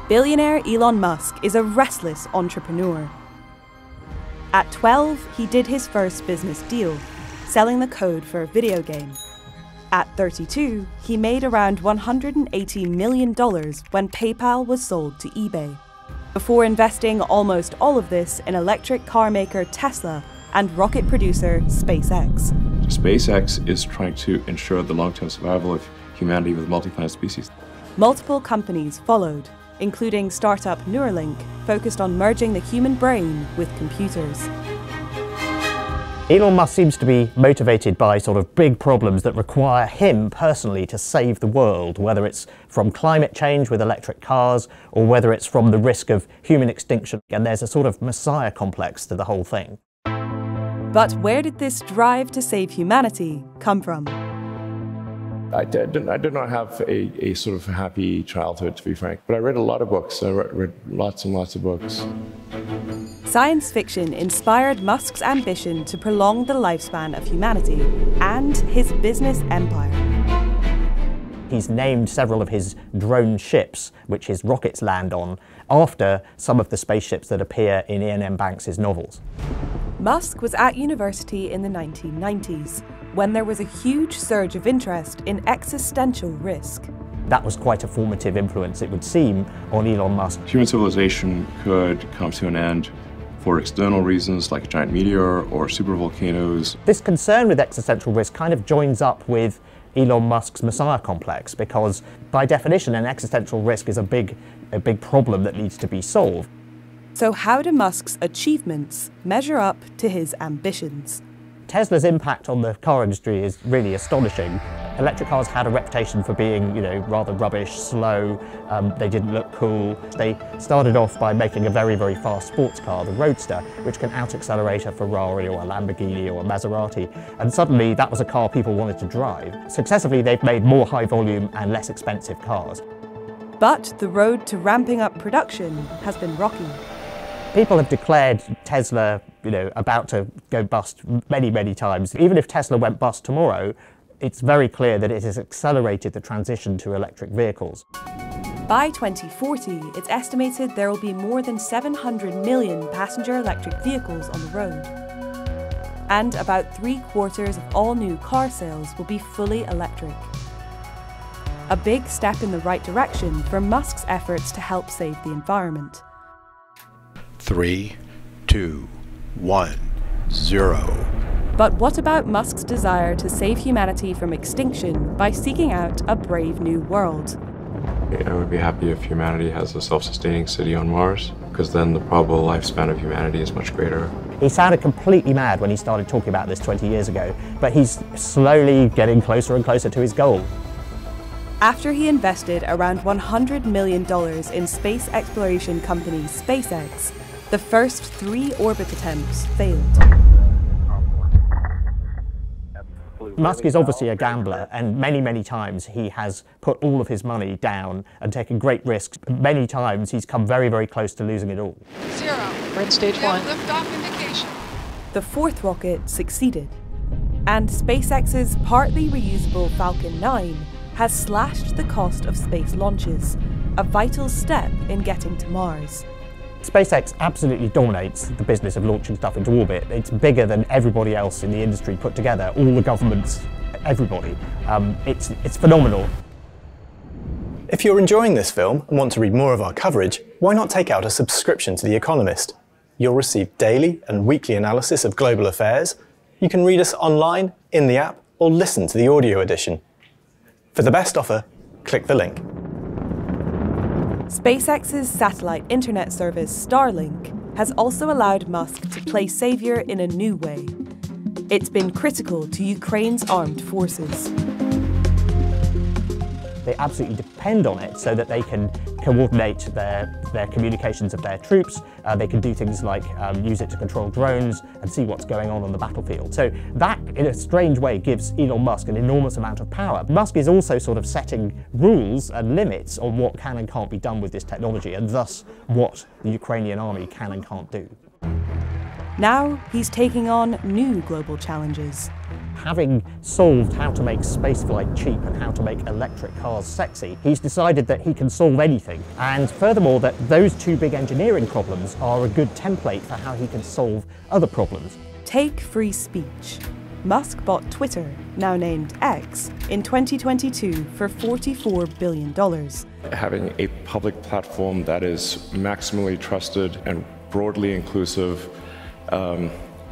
Billionaire Elon Musk is a restless entrepreneur. At 12, he did his first business deal, selling the code for a video game. At 32, he made around $180 million when PayPal was sold to eBay, before investing almost all of this in electric car maker Tesla and rocket producer SpaceX. SpaceX is trying to ensure the long-term survival of humanity with multi-planet species. Multiple companies followed, including startup Neuralink, focused on merging the human brain with computers. Elon Musk seems to be motivated by sort of big problems that require him personally to save the world, whether it's from climate change with electric cars or whether it's from the risk of human extinction. And there's a sort of messiah complex to the whole thing. But where did this drive to save humanity come from? I did not have a sort of happy childhood, to be frank, but I read a lot of books. I read lots and lots of books. Science fiction inspired Musk's ambition to prolong the lifespan of humanity and his business empire. He's named several of his drone ships, which his rockets land on, after some of the spaceships that appear in Iain M. Banks' novels. Musk was at university in the 1990s, when there was a huge surge of interest in existential risk. That was quite a formative influence, it would seem, on Elon Musk. Human civilization could come to an end for external reasons like a giant meteor or supervolcanoes. This concern with existential risk kind of joins up with Elon Musk's messiah complex, because by definition an existential risk is a big problem that needs to be solved. So how do Musk's achievements measure up to his ambitions? Tesla's impact on the car industry is really astonishing. Electric cars had a reputation for being, rather rubbish, slow, they didn't look cool. They started off by making a very, very fast sports car, the Roadster, which can out-accelerate a Ferrari or a Lamborghini or a Maserati, and suddenly that was a car people wanted to drive. Successively, they've made more high-volume and less expensive cars. But the road to ramping up production has been rocky. People have declared Tesla, about to go bust many, many times. Even if Tesla went bust tomorrow, it's very clear that it has accelerated the transition to electric vehicles. By 2040, it's estimated there will be more than 700 million passenger electric vehicles on the road. And about 3/4 of all new car sales will be fully electric. A big step in the right direction for Musk's efforts to help save the environment. 3, 2, 1, 0. But what about Musk's desire to save humanity from extinction by seeking out a brave new world? I would be happy if humanity has a self-sustaining city on Mars, because then the probable lifespan of humanity is much greater. He sounded completely mad when he started talking about this 20 years ago, but he's slowly getting closer and closer to his goal. After he invested around $100 million in space exploration company SpaceX, the first 3 orbit attempts failed. Musk is obviously a gambler, and many, many times he has put all of his money down and taken great risks. Many times he's come very, very close to losing it all. 0. We're in stage 1. Liftoff indication. The 4th rocket succeeded, and SpaceX's partly reusable Falcon 9 has slashed the cost of space launches, a vital step in getting to Mars. SpaceX absolutely dominates the business of launching stuff into orbit. It's bigger than everybody else in the industry put together, all the governments, everybody. It's phenomenal. If you're enjoying this film and want to read more of our coverage, why not take out a subscription to The Economist? You'll receive daily and weekly analysis of global affairs. You can read us online, in the app, or listen to the audio edition. For the best offer, click the link. SpaceX's satellite internet service Starlink has also allowed Musk to play saviour in a new way. It's been critical to Ukraine's armed forces. They absolutely depend on it so that they can coordinate their communications of their troops. They can do things like use it to control drones and see what's going on the battlefield. So that, in a strange way, gives Elon Musk an enormous amount of power. Musk is also sort of setting rules and limits on what can and can't be done with this technology, and thus what the Ukrainian army can and can't do. Now he's taking on new global challenges. Having solved how to make spaceflight cheap and how to make electric cars sexy, he's decided that he can solve anything. And furthermore, that those two big engineering problems are a good template for how he can solve other problems. Take free speech. Musk bought Twitter, now named X, in 2022 for $44 billion. Having a public platform that is maximally trusted and broadly inclusive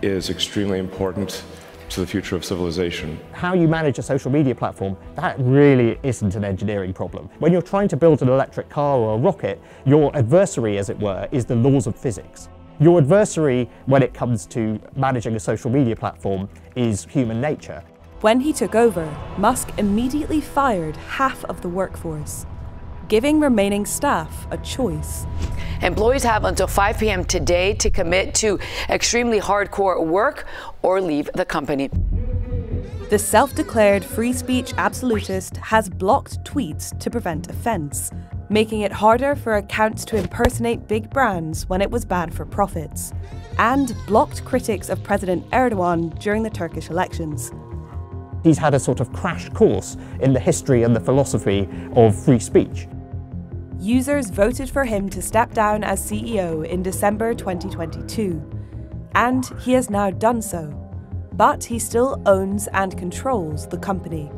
is extremely important to the future of civilization. How you manage a social media platform, that really isn't an engineering problem. When you're trying to build an electric car or a rocket, your adversary, as it were, is the laws of physics. Your adversary, when it comes to managing a social media platform, is human nature. When he took over, Musk immediately fired half of the workforce, giving remaining staff a choice. Employees have until 5 p.m. today to commit to extremely hardcore work or leave the company. The self-declared free speech absolutist has blocked tweets to prevent offence, making it harder for accounts to impersonate big brands when it was bad for profits, and blocked critics of President Erdogan during the Turkish elections. He's had a sort of crash course in the history and the philosophy of free speech. Users voted for him to step down as CEO in December 2022, and he has now done so. But he still owns and controls the company.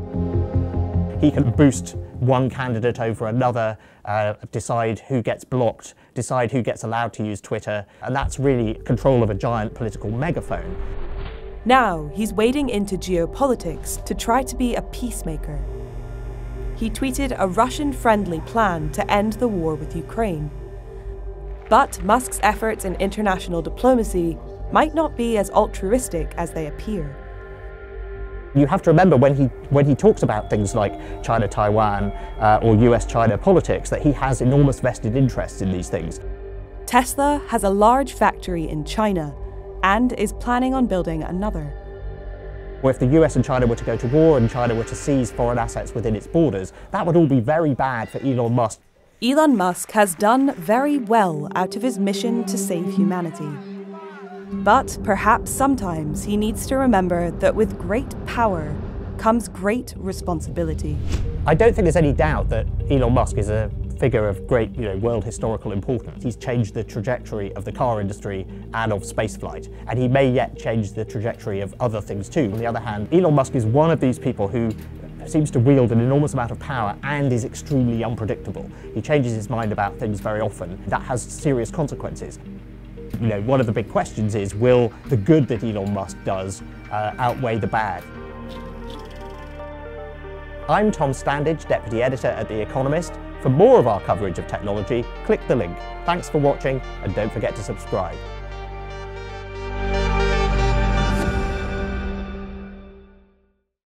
He can boost one candidate over another, decide who gets blocked, decide who gets allowed to use Twitter, and that's really control of a giant political megaphone. Now he's wading into geopolitics to try to be a peacemaker. He tweeted a Russian-friendly plan to end the war with Ukraine. But Musk's efforts in international diplomacy might not be as altruistic as they appear. You have to remember when he talks about things like China-Taiwan or US-China politics, that he has enormous vested interests in these things. Tesla has a large factory in China and is planning on building another. Or if the US and China were to go to war and China were to seize foreign assets within its borders, that would all be very bad for Elon Musk. Elon Musk has done very well out of his mission to save humanity. But perhaps sometimes he needs to remember that with great power comes great responsibility. I don't think there's any doubt that Elon Musk is a figure of great, world historical importance. He's changed the trajectory of the car industry and of spaceflight, and he may yet change the trajectory of other things too. On the other hand, Elon Musk is one of these people who seems to wield an enormous amount of power and is extremely unpredictable. He changes his mind about things very often. That has serious consequences. One of the big questions is, will the good that Elon Musk does outweigh the bad? I'm Tom Standage, Deputy Editor at The Economist. For more of our coverage of technology, click the link. Thanks for watching, and don't forget to subscribe.